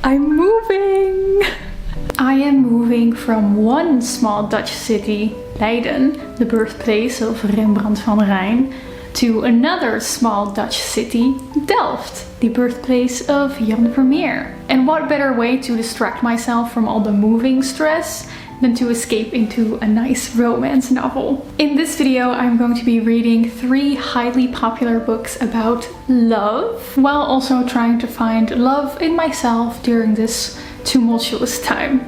I'm moving! I am moving from one small Dutch city, Leiden, the birthplace of Rembrandt van Rijn, to another small Dutch city, Delft, the birthplace of Jan Vermeer. And what better way to distract myself from all the moving stress than to escape into a nice romance novel. In this video, I'm going to be reading 3 highly popular books about love, while also trying to find love in myself during this tumultuous time.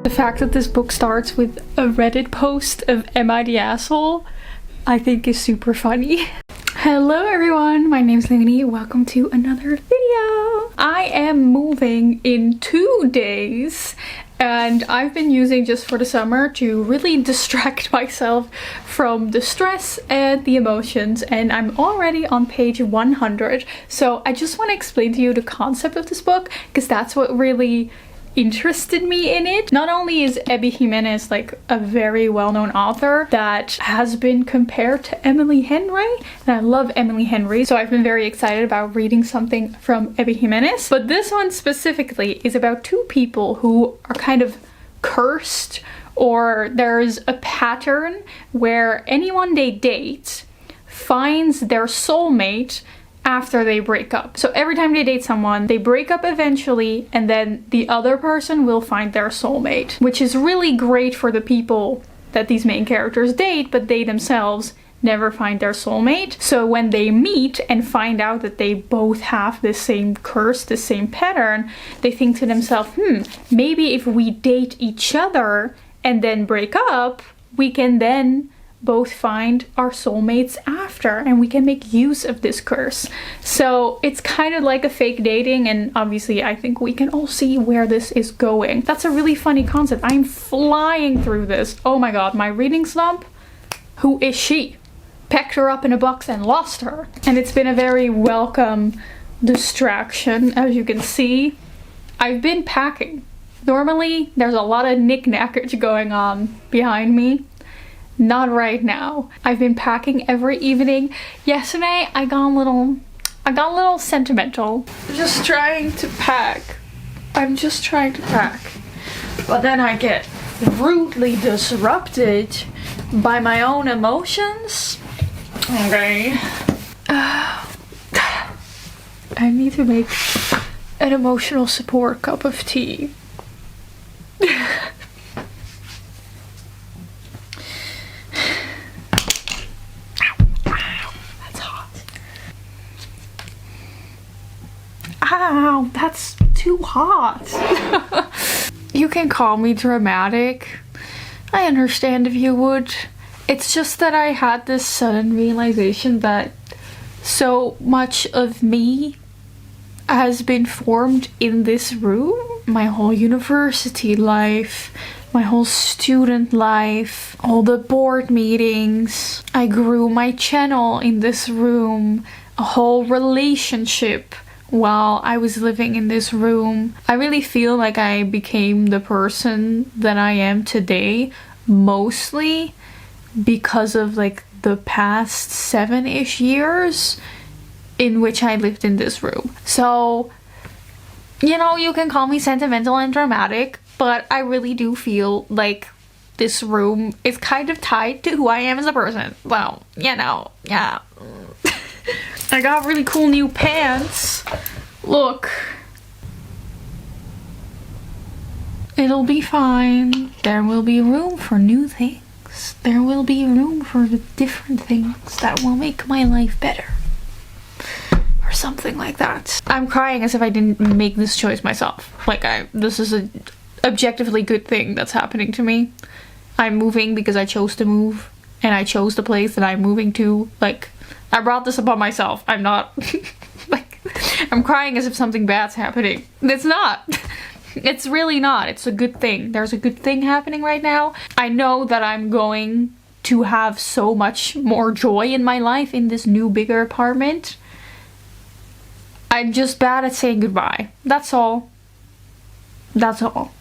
The fact that this book starts with a Reddit post of Am I the Asshole? I think is super funny. Hello everyone, my name's Leonie, welcome to another video. I am moving in 2 days and I've been using just for the summer to really distract myself from the stress and the emotions, and I'm already on page 100. So I just want to explain to you the concept of this book because that's what really interested me in it. Not only is Abby Jimenez like a very well-known author that has been compared to Emily Henry, and I love Emily Henry, so I've been very excited about reading something from Abby Jimenez, but this one specifically is about 2 people who are kind of cursed, or there's a pattern where anyone they date finds their soulmate after they break up. So every time they date someone, they break up eventually, and then the other person will find their soulmate, which is really great for the people that these main characters date, but they themselves never find their soulmate. So when they meet and find out that they both have the same curse, the same pattern, they think to themselves, maybe if we date each other and then break up, we can then both find our soulmates after, and we can make use of this curse. So it's kind of like a fake dating, and obviously I think we can all see where this is going. That's a really funny concept. I'm flying through this. Oh my god, my reading slump? Who is she? Packed her up in a box and lost her. And it's been a very welcome distraction, as you can see. I've been packing. Normally there's a lot of knick-knackage going on behind me. Not right now. I've been packing every evening. Yesterday I got a little sentimental. Just trying to pack. I'm just trying to pack. But then I get rudely disrupted by my own emotions. Okay. I need to make an emotional support cup of tea. Ow, that's too hot. You can call me dramatic. I understand if you would. It's just that I had this sudden realization that so much of me has been formed in this room. My whole university life, my whole student life, all the board meetings. I grew my channel in this room, a whole relationship while I was living in this room. I really feel like I became the person that I am today mostly because of like the past 7-ish years in which I lived in this room. So, you know, you can call me sentimental and dramatic, but I really do feel like this room is kind of tied to who I am as a person. Well, you know, yeah. I got really cool new pants. Look. It'll be fine. There will be room for new things. There will be room for different things that will make my life better. Or something like that. I'm crying as if I didn't make this choice myself. Like, this is an objectively good thing that's happening to me. I'm moving because I chose to move. And I chose the place that I'm moving to. Like, I brought this upon myself. I'm not, like, I'm crying as if something bad's happening. It's not. It's really not. It's a good thing. There's a good thing happening right now. I know that I'm going to have so much more joy in my life in this new, bigger apartment. I'm just bad at saying goodbye. That's all. That's all.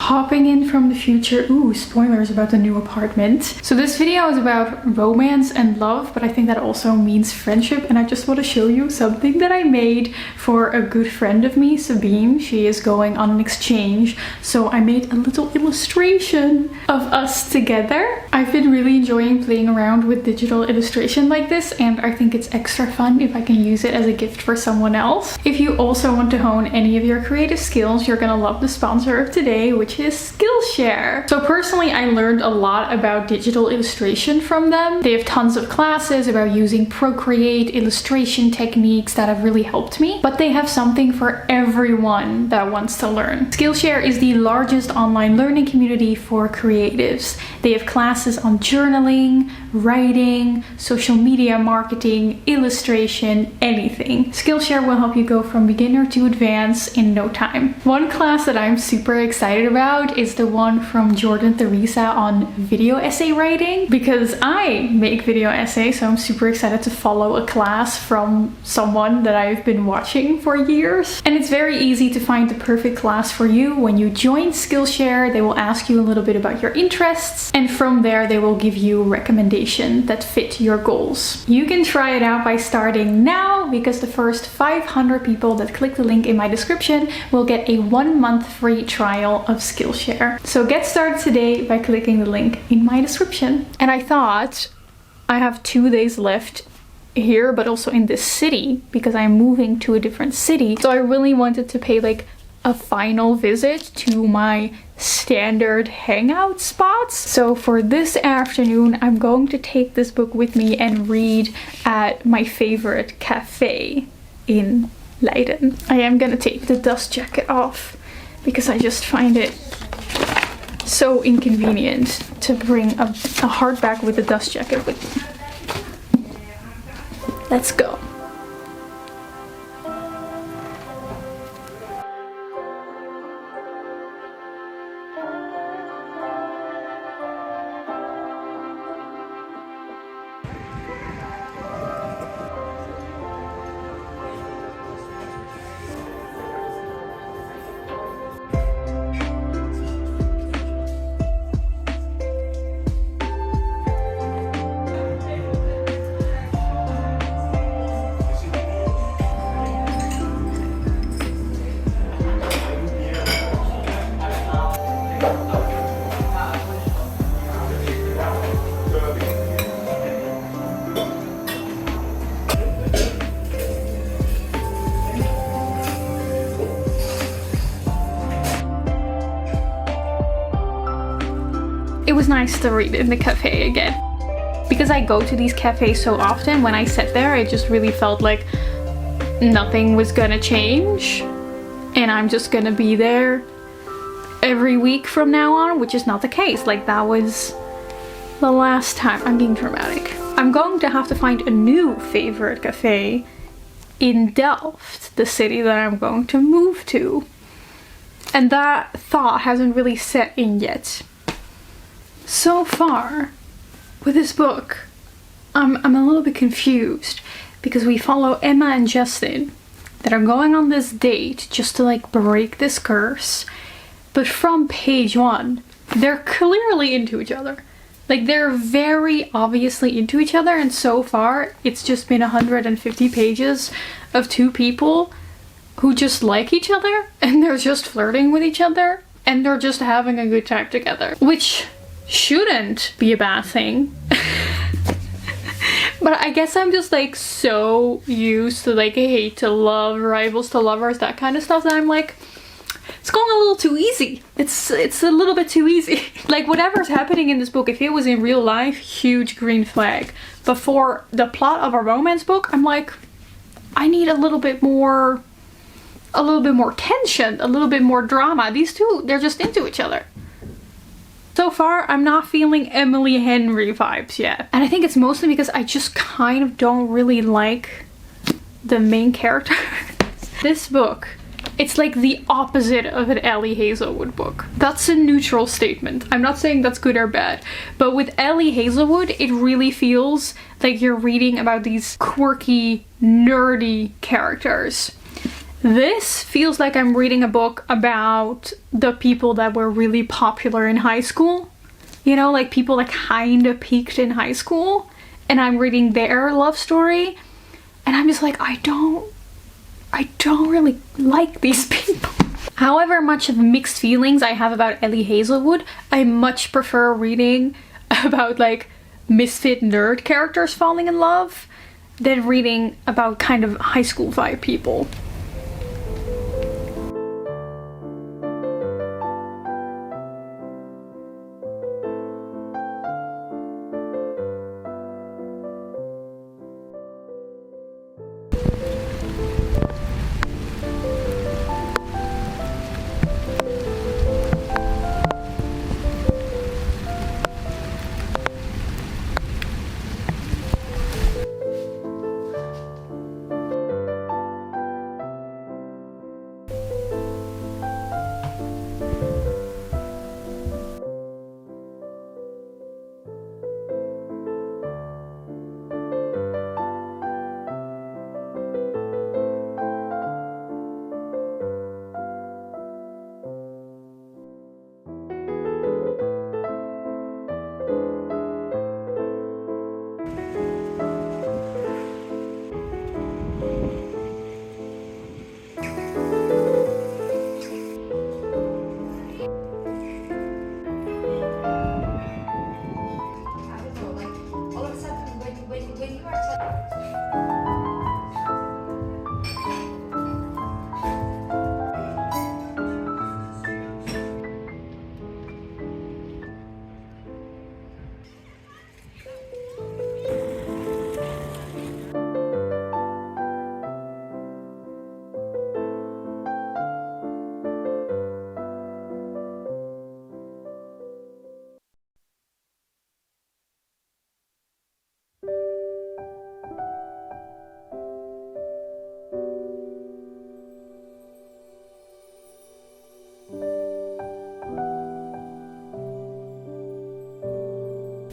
Hopping in from the future. Ooh, spoilers about the new apartment. So this video is about romance and love, but I think that also means friendship, and I just want to show you something that I made for a good friend of me, Sabine. She is going on an exchange, so I made a little illustration of us together. I've been really enjoying playing around with digital illustration like this, and I think it's extra fun if I can use it as a gift for someone else. If you also want to hone any of your creative skills, you're gonna love the sponsor of today, which is Skillshare. So personally, I learned a lot about digital illustration from them. They have tons of classes about using Procreate, illustration techniques that have really helped me, but they have something for everyone that wants to learn. Skillshare is the largest online learning community for creatives. They have classes on journaling, writing, social media marketing, illustration, anything. Skillshare will help you go from beginner to advanced in no time. One class that I'm super excited about is the one from Jordan Theresa on video essay writing, because I make video essays, so I'm super excited to follow a class from someone that I've been watching for years. And it's very easy to find the perfect class for you. When you join Skillshare, they will ask you a little bit about your interests, and from there they will give you recommendations that fit your goals. You can try it out by starting now, because the first 500 people that click the link in my description will get a 1-month free trial of Skillshare. So get started today by clicking the link in my description. And I thought, I have 2 days left here, but also in this city, because I'm moving to a different city. So I really wanted to pay like a final visit to my standard hangout spots. So for this afternoon, I'm going to take this book with me and read at my favorite cafe in Leiden. I am gonna take the dust jacket off because I just find it so inconvenient to bring a hardback with a dust jacket with me. Let's go. It was nice to read in the cafe again. Because I go to these cafes so often, when I sat there, it just really felt like nothing was gonna change. And I'm just gonna be there every week from now on, which is not the case. Like, that was the last time. I'm being dramatic. I'm going to have to find a new favorite cafe in Delft, the city that I'm going to move to. And that thought hasn't really set in yet. So far, with this book, I'm a little bit confused, because we follow Emma and Justin that are going on this date just to like break this curse. But from page 1, they're clearly into each other. Like, they're very obviously into each other, and so far it's just been 150 pages of 2 people who just like each other, and they're just flirting with each other, and they're just having a good time together. Which shouldn't be a bad thing. But I guess I'm just like so used to like hate to love, rivals to lovers, that kind of stuff, that I'm like, it's going a little too easy. It's a little bit too easy. Like, whatever's happening in this book, if it was in real life, huge green flag. But for the plot of a romance book, I'm like, I need a little bit more tension, a little bit more drama. These two, they're just into each other. So far, I'm not feeling Emily Henry vibes yet. And I think it's mostly because I just kind of don't really like the main character. This book, it's like the opposite of an Ellie Hazelwood book. That's a neutral statement. I'm not saying that's good or bad. But with Ellie Hazelwood, it really feels like you're reading about these quirky, nerdy characters. This feels like I'm reading a book about the people that were really popular in high school. You know, like people that kind of peaked in high school. And I'm reading their love story. And I'm just like, I don't really like these people. However much of mixed feelings I have about Ellie Hazelwood, I much prefer reading about like misfit nerd characters falling in love than reading about kind of high school vibe people.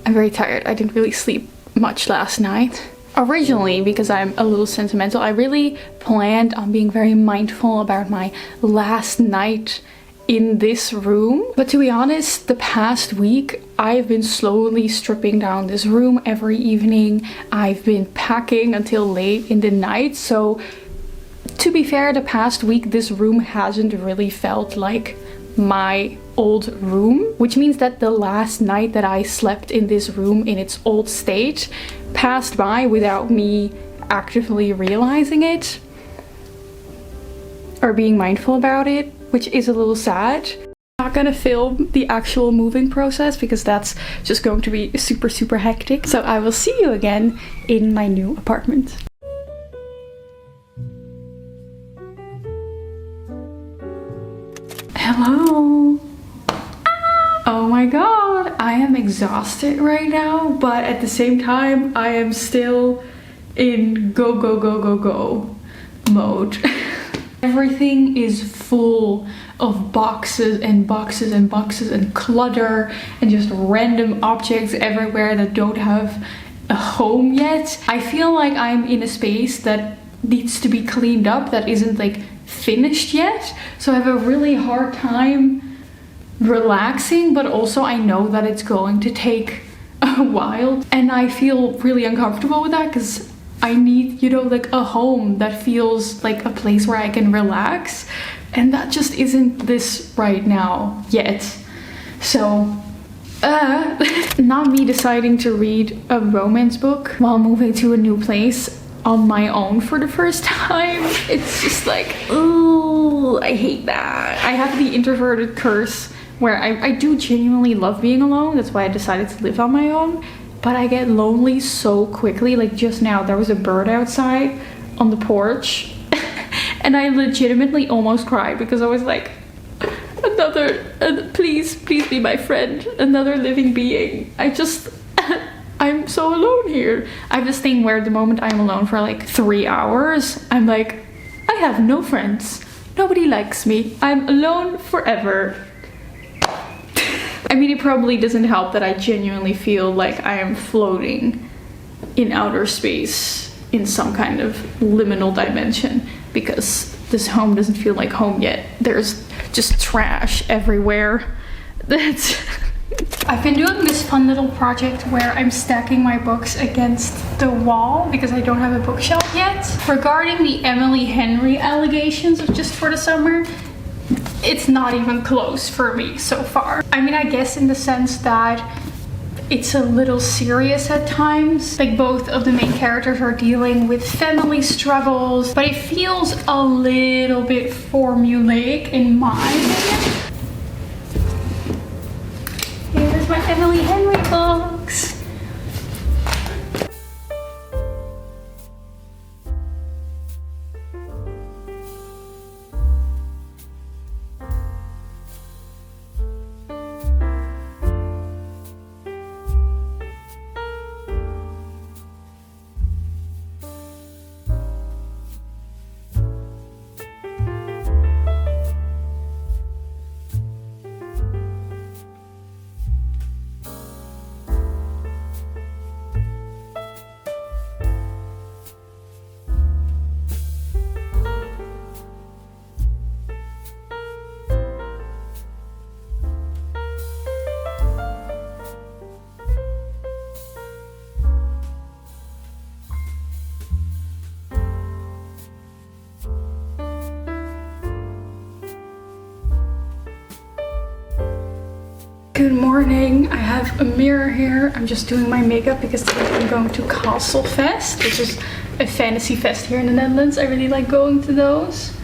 I'm very tired. I didn't really sleep much last night. Originally, because I'm a little sentimental, I really planned on being very mindful about my last night in this room. But to be honest, the past week, I've been slowly stripping down this room every evening. I've been packing until late in the night. So to be fair, the past week, this room hasn't really felt like my old room, which means that the last night that I slept in this room in its old state passed by without me actively realizing it or being mindful about it, which is a little sad. I'm not gonna film the actual moving process because that's just going to be super hectic. So I will see you again in my new apartment. Hello. Oh my god, I am exhausted right now, but at the same time, I am still in go mode. Everything is full of boxes and boxes and boxes and clutter and just random objects everywhere that don't have a home yet. I feel like I'm in a space that needs to be cleaned up, that isn't like finished yet. So I have a really hard time relaxing, but also I know that it's going to take a while, and I feel really uncomfortable with that because I need, you know, like a home that feels like a place where I can relax, and that just isn't this right now yet. So not me deciding to read a romance book while moving to a new place on my own for the first time. It's just like, oh, I hate that. I have the introverted curse where I do genuinely love being alone. That's why I decided to live on my own. But I get lonely so quickly. Like just now, there was a bird outside on the porch. And I legitimately almost cried because I was like, please be my friend. Another living being. I'm so alone here. I have this thing where the moment I'm alone for like 3 hours, I'm like, I have no friends. Nobody likes me. I'm alone forever. I mean, it probably doesn't help that I genuinely feel like I am floating in outer space in some kind of liminal dimension, because this home doesn't feel like home yet. There's just trash everywhere. I've been doing this fun little project where I'm stacking my books against the wall because I don't have a bookshelf yet. Regarding the Emily Henry allegations of Just for the Summer, it's not even close for me so far. I mean, I guess in the sense that it's a little serious at times. Like, both of the main characters are dealing with family struggles, but it feels a little bit formulaic in my opinion. Here's my Emily Henry books. Good morning. I have a mirror here. I'm just doing my makeup because today I'm going to Castle Fest, which is a fantasy fest here in the Netherlands. I really like going to those.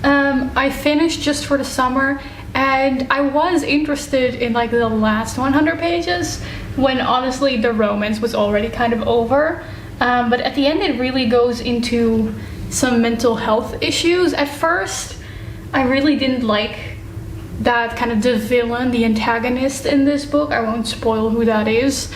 I finished Just for the Summer, and I was interested in like the last 100 pages when honestly the romance was already kind of over. But at the end it really goes into some mental health issues. At first I really didn't like that kind of the villain, the antagonist in this book, I won't spoil who that is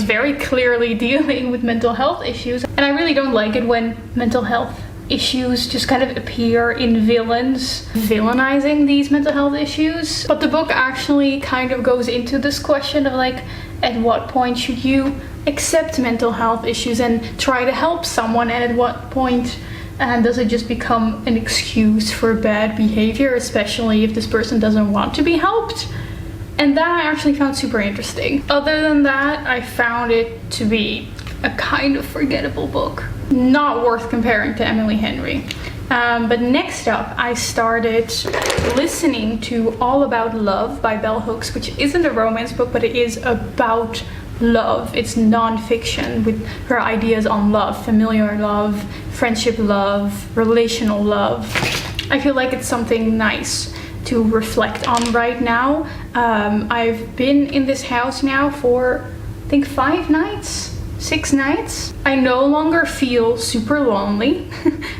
very clearly dealing with mental health issues. And I really don't like it when mental health issues just kind of appear in villains villainizing these mental health issues. But the book actually kind of goes into this question of like, at what point should you accept mental health issues and try to help someone, and at what point does it just become an excuse for bad behavior, especially if this person doesn't want to be helped? And that I actually found super interesting. Other than that, I found it to be a kind of forgettable book. Not worth comparing to Emily Henry. But next up, I started listening to All About Love by Bell Hooks, which isn't a romance book, but it is about love. It's non-fiction with her ideas on love, familiar love, friendship love, relational love. I feel like it's something nice to reflect on right now. I've been in this house now for I think 5 nights, 6 nights. I no longer feel super lonely,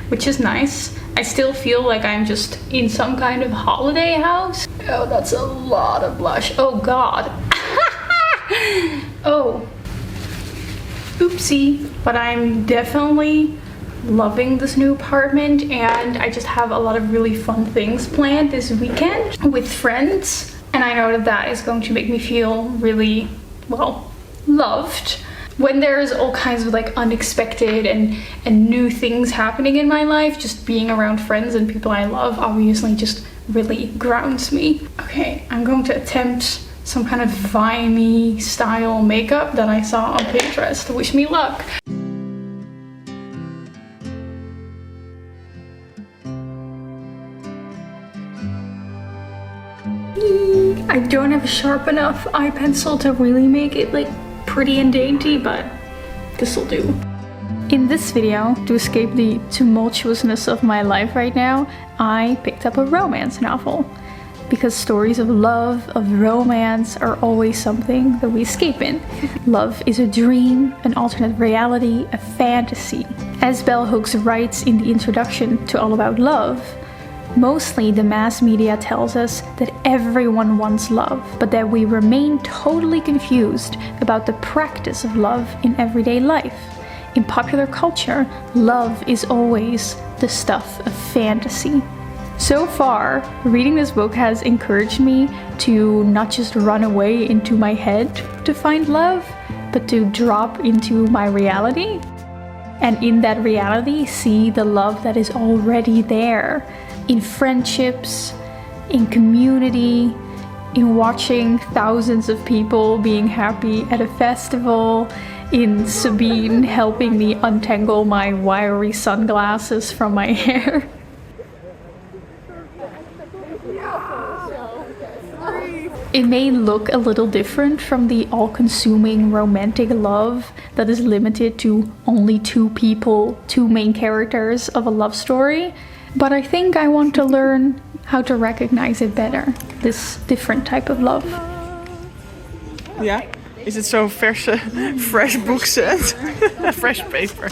which is nice. I still feel like I'm just in some kind of holiday house. Oh, that's a lot of blush. Oh god. Oh, oopsie. But I'm definitely loving this new apartment, and I just have a lot of really fun things planned this weekend with friends, and I know that that is going to make me feel really, well, loved. When there's all kinds of like unexpected and new things happening in my life, just being around friends and people I love obviously just really grounds me. Okay, I'm going to attempt some kind of viney style makeup that I saw on Pinterest. Wish me luck. I don't have a sharp enough eye pencil to really make it like pretty and dainty, but this'll do. In this video, to escape the tumultuousness of my life right now, I picked up a romance novel. Because stories of love, of romance, are always something that we escape in. Love is a dream, an alternate reality, a fantasy. As Bell Hooks writes in the introduction to All About Love, mostly the mass media tells us that everyone wants love, but that we remain totally confused about the practice of love in everyday life. In popular culture, love is always the stuff of fantasy. So far, reading this book has encouraged me to not just run away into my head to find love, but to drop into my reality. and in that reality see the love that is already there in friendships, in community, in watching thousands of people being happy at a festival, in Sabine helping me untangle my wiry sunglasses from my hair. It may look a little different from the all-consuming romantic love that is limited to only two people, two main characters of a love story, but I think I want to learn how to recognize it better, this different type of love. Ja, is het zo verse, fresh boekset? Fresh paper.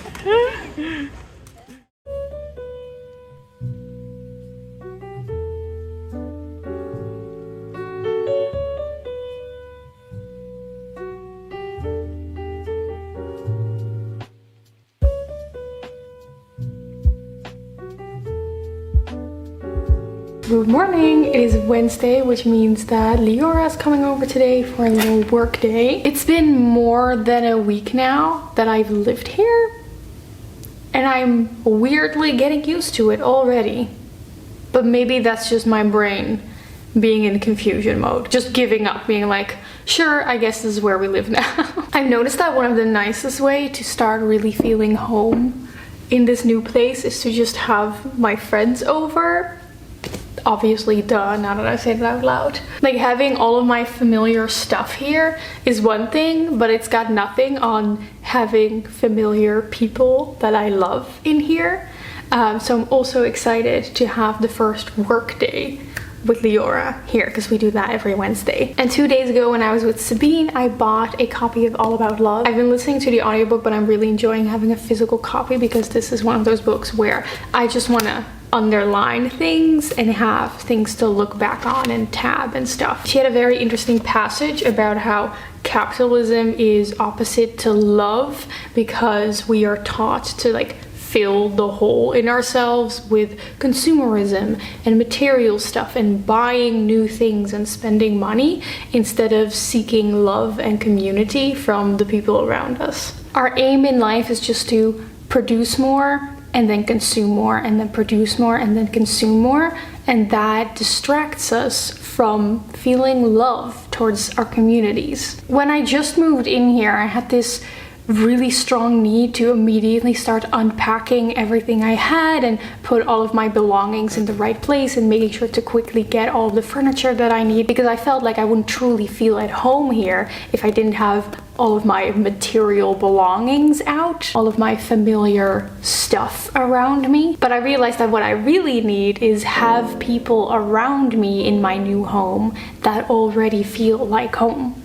Good morning! It is Wednesday, which means that Leora is coming over today for a little work day. It's been more than a week now that I've lived here, and I'm weirdly getting used to it already. But maybe that's just my brain being in confusion mode, just giving up, being like, sure, I guess this is where we live now. I've noticed that one of the nicest ways to start really feeling home in this new place is to just have my friends over. Obviously, duh, now that I say it out loud. Like, having all of my familiar stuff here is one thing, but it's got nothing on having familiar people that I love in here. So I'm also excited to have the first work day with Leora here, because we do that every Wednesday. And 2 days ago when I was with Sabine, I bought a copy of All About Love. I've been listening to the audiobook, but I'm really enjoying having a physical copy because this is one of those books where I just want to underline things and have things to look back on and tab and stuff. She had a very interesting passage about how capitalism is opposite to love because we are taught to like fill the hole in ourselves with consumerism and material stuff and buying new things and spending money instead of seeking love and community from the people around us. Our aim in life is just to produce more and then consume more, and then produce more, and then consume more. And that distracts us from feeling love towards our communities. When I just moved in here, I had this really strong need to immediately start unpacking everything I had and put all of my belongings in the right place and making sure to quickly get all of the furniture that I need, because I felt like I wouldn't truly feel at home here if I didn't have all of my material belongings out, all of my familiar stuff around me. But I realized that what I really need is have people around me in my new home that already feel like home.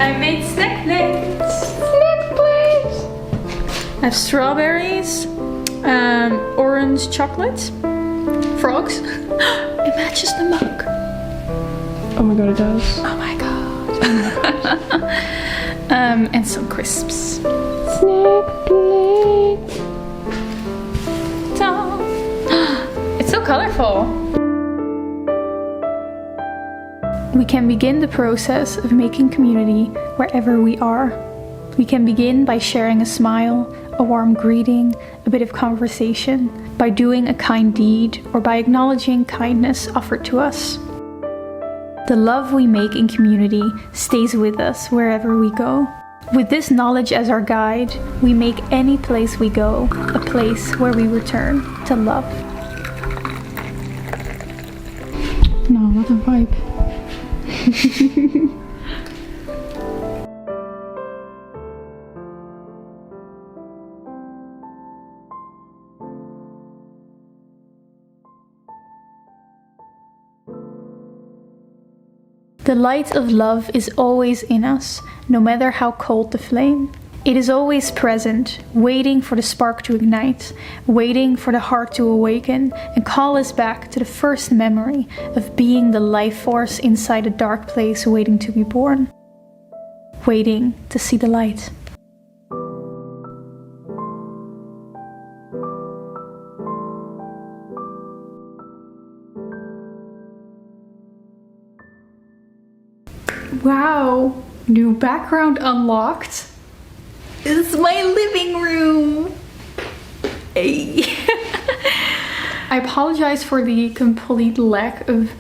I made snack plates! Snack plates! I have strawberries, orange chocolate, frogs. It matches the mug. Oh my god, it does. Oh my god. And some crisps. Snack plate. It's so colorful. We can begin the process of making community wherever we are. We can begin by sharing a smile, a warm greeting, a bit of conversation, by doing a kind deed, or by acknowledging kindness offered to us. The love we make in community stays with us wherever we go. With this knowledge as our guide, we make any place we go a place where we return to love. the vibe. The light of love is always in us, no matter how cold the flame. It is always present, waiting for the spark to ignite, waiting for the heart to awaken and call us back to the first memory of being the life force inside a dark place waiting to be born, waiting to see the light. Wow, new background unlocked. This is my living room. Hey. I apologize for the complete lack of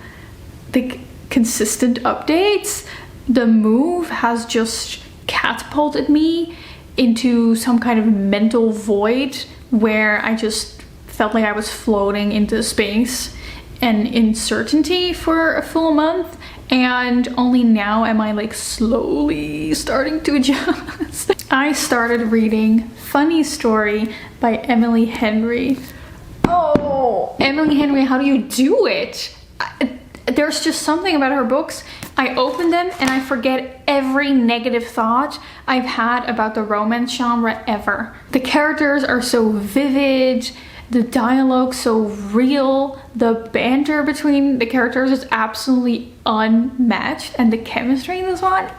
the consistent updates. The move has just catapulted me into some kind of mental void where I just felt like I was floating into space and uncertainty for a full month. And only now am I like slowly starting to adjust. I started reading Funny Story by Emily Henry. Oh, Emily Henry, how do you do it? There's just something about her books. I open them and I forget every negative thought I've had about the romance genre ever. The characters are so vivid. The dialogue so real, the banter between the characters is absolutely unmatched, and the chemistry in this one,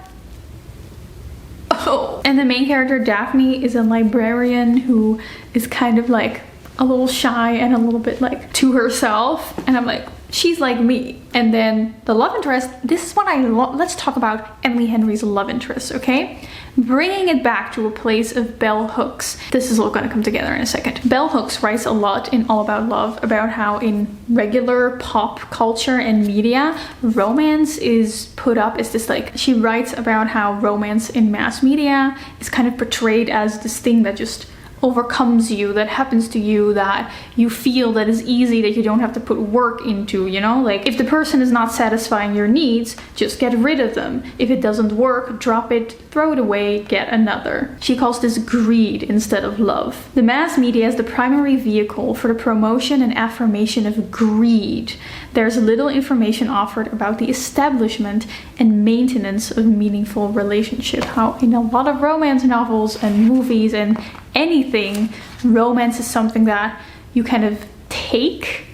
oh. And the main character, Daphne, is a librarian who is kind of like a little shy and a little bit like to herself, and I'm like, she's like me. And then the love interest, this is what I love. Let's talk about Emily Henry's love interest, okay? Bringing it back to a place of bell hooks. This is all gonna come together in a second. Bell Hooks writes a lot in All About Love about how in regular pop culture and media, romance is put up as this like, she writes about how romance in mass media is kind of portrayed as this thing that just overcomes you, that happens to you, that you feel that is easy, that you don't have to put work into, you know? Like, if the person is not satisfying your needs, just get rid of them. If it doesn't work, drop it, throw it away, get another. She calls this greed instead of love. The mass media is the primary vehicle for the promotion and affirmation of greed. There's little information offered about the establishment and maintenance of meaningful relationship. How in a lot of romance novels and movies and anything, romance is something that you kind of take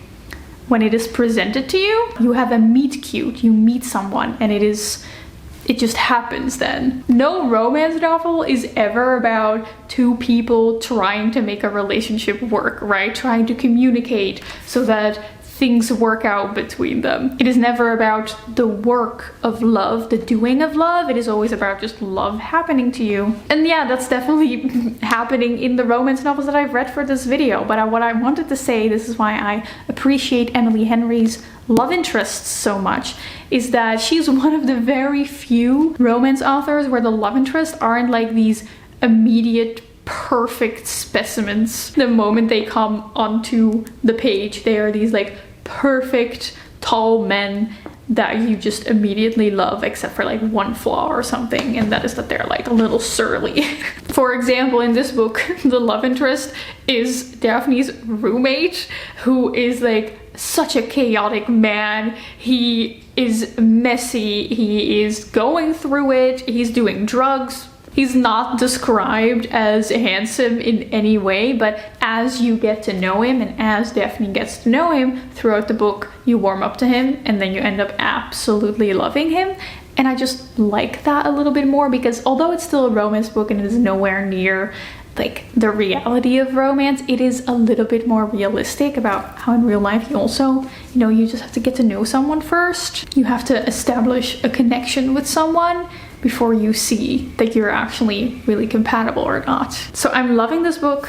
when it is presented to you. You have a meet cute, you meet someone and it just happens then. No romance novel is ever about two people trying to make a relationship work, right? Trying to communicate so that things work out between them. It is never about the work of love, the doing of love. It is always about just love happening to you. And yeah, that's definitely happening in the romance novels that I've read for this video. But what I wanted to say, this is why I appreciate Emily Henry's love interests so much, is that she's one of the very few romance authors where the love interests aren't like these immediate perfect specimens. The moment they come onto the page, they are these like perfect tall men that you just immediately love, except for like one flaw or something, and that is that they're like a little surly. For example, in this book, the love interest is Daphne's roommate, who is like such a chaotic man. He is messy, he is going through it, he's doing drugs. He's not described as handsome in any way, but as you get to know him and as Daphne gets to know him throughout the book, you warm up to him and then you end up absolutely loving him. And I just like that a little bit more, because although it's still a romance book and it is nowhere near like the reality of romance, it is a little bit more realistic about how in real life you also, you know, you just have to get to know someone first. You have to establish a connection with someone before you see that you're actually really compatible or not. So I'm loving this book,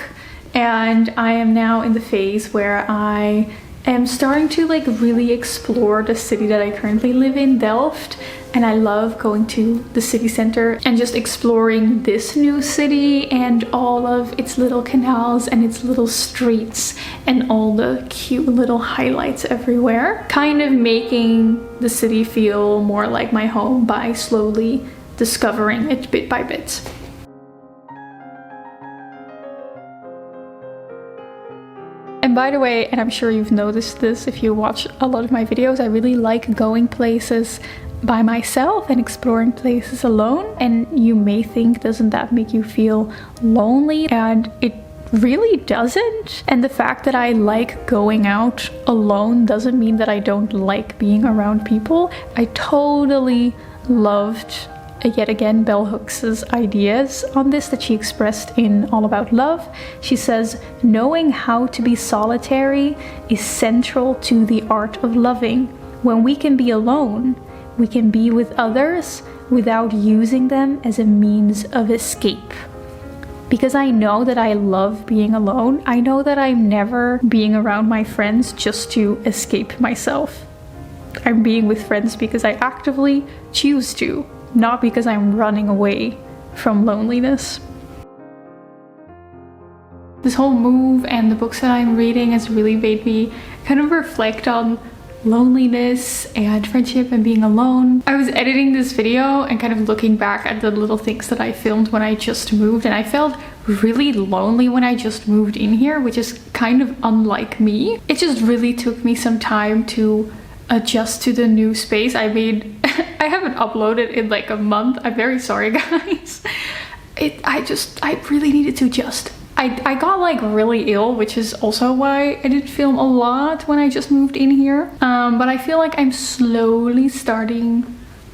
and I am now in the phase where I am starting to like really explore the city that I currently live in, Delft. and I love going to the city center and just exploring this new city and all of its little canals and its little streets and all the cute little highlights everywhere. Kind of making the city feel more like my home by slowly discovering it bit by bit. And by the way, and I'm sure you've noticed this if you watch a lot of my videos, I really like going places by myself and exploring places alone. And you may think, doesn't that make you feel lonely? And it really doesn't. And the fact that I like going out alone doesn't mean that I don't like being around people. I totally loved yet again Bell Hooks' ideas on this that she expressed in All About Love. She says, knowing how to be solitary is central to the art of loving. When we can be alone, we can be with others without using them as a means of escape. Because I know that I love being alone, I know that I'm never being around my friends just to escape myself. I'm being with friends because I actively choose to, not because I'm running away from loneliness. This whole move and the books that I'm reading has really made me kind of reflect on loneliness and friendship and being alone. I was editing this video and kind of looking back at the little things that I filmed when I just moved, and I felt really lonely when I just moved in here, which is kind of unlike me. It just really took me some time to adjust to the new space. I haven't uploaded in like a month. I'm very sorry, guys. I really needed to adjust. I got like really ill, which is also why I didn't film a lot when I just moved in here. But I feel like I'm slowly starting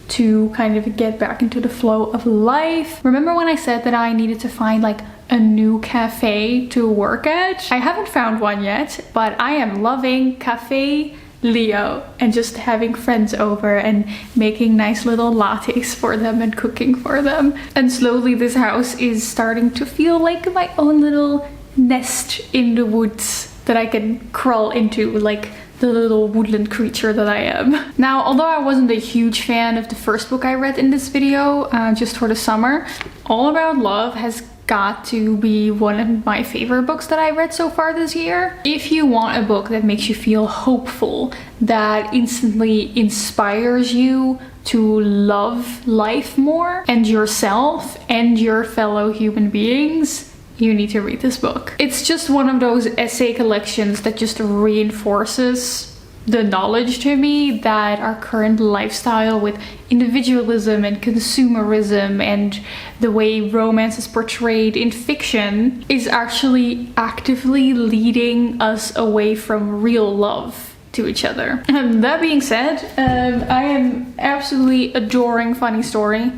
to kind of get back into the flow of life. Remember when I said that I needed to find like a new cafe to work at? I haven't found one yet, but I am loving Cafe Leo and just having friends over and making nice little lattes for them and cooking for them. And slowly this house is starting to feel like my own little nest in the woods that I can crawl into like the little woodland creature that I am. Now, although I wasn't a huge fan of the first book I read in this video, just for the summer, All About Love has got to be one of my favorite books that I read so far this year. If you want a book that makes you feel hopeful, that instantly inspires you to love life more and yourself and your fellow human beings, you need to read this book. It's just one of those essay collections that just reinforces the knowledge to me that our current lifestyle with individualism and consumerism and the way romance is portrayed in fiction is actually actively leading us away from real love to each other. That being said, I am absolutely adoring Funny Story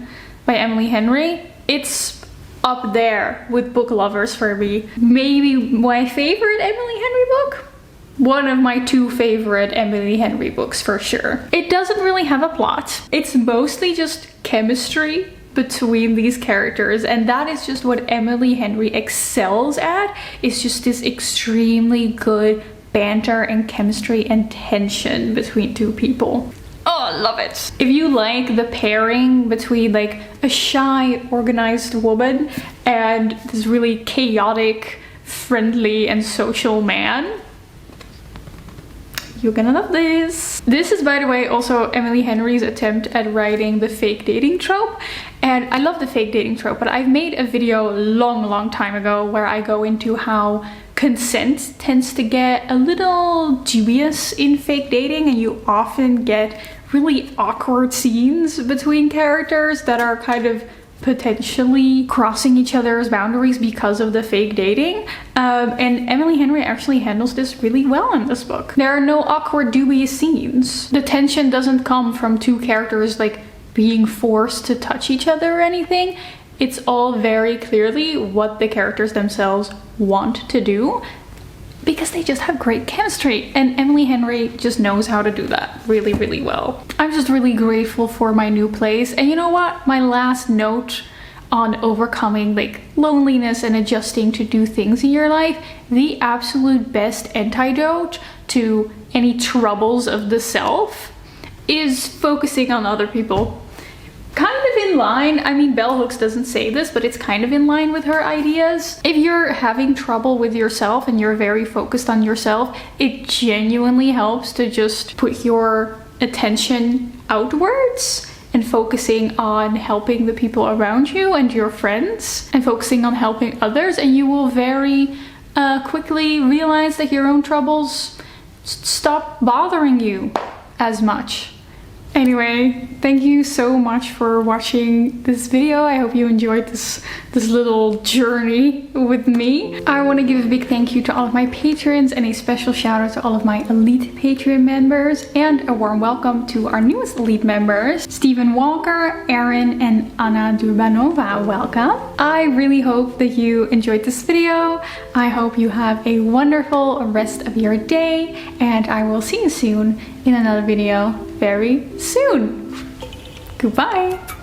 by Emily Henry. It's up there with book lovers for me. Maybe my favorite Emily Henry book. One of my two favorite Emily Henry books for sure. It doesn't really have a plot. It's mostly just chemistry between these characters, and that is just what Emily Henry excels at. It's just this extremely good banter and chemistry and tension between two people. Oh, I love it. If you like the pairing between like a shy, organized woman and this really chaotic, friendly and social man, you're gonna love this. This is, by the way, also Emily Henry's attempt at writing the fake dating trope. And I love the fake dating trope, but I've made a video a long time ago where I go into how consent tends to get a little dubious in fake dating, and you often get really awkward scenes between characters that are kind of potentially crossing each other's boundaries because of the fake dating. And Emily Henry actually handles this really well in this book. There are no awkward dubious scenes. The tension doesn't come from two characters like being forced to touch each other or anything. It's all very clearly what the characters themselves want to do, because they just have great chemistry, and Emily Henry just knows how to do that really well. I'm just really grateful for my new place. And you know what? My last note on overcoming like loneliness and adjusting to do things in your life, the absolute best antidote to any troubles of the self is focusing on other people. in line. I mean, bell hooks doesn't say this, but it's kind of in line with her ideas. If you're having trouble with yourself and you're very focused on yourself, it genuinely helps to just put your attention outwards and focusing on helping the people around you and your friends and focusing on helping others, and you will very quickly realize that your own troubles stop bothering you as much. Anyway, thank you so much for watching this video. I hope you enjoyed this little journey with me. I want to give a big thank you to all of my patrons and a special shout out to all of my elite Patreon members, and a warm welcome to our newest elite members, Stephen Walker, Aaron, and Anna Durbanova. Welcome. I really hope that you enjoyed this video. I hope you have a wonderful rest of your day, and I will see you soon in another video very soon. Goodbye.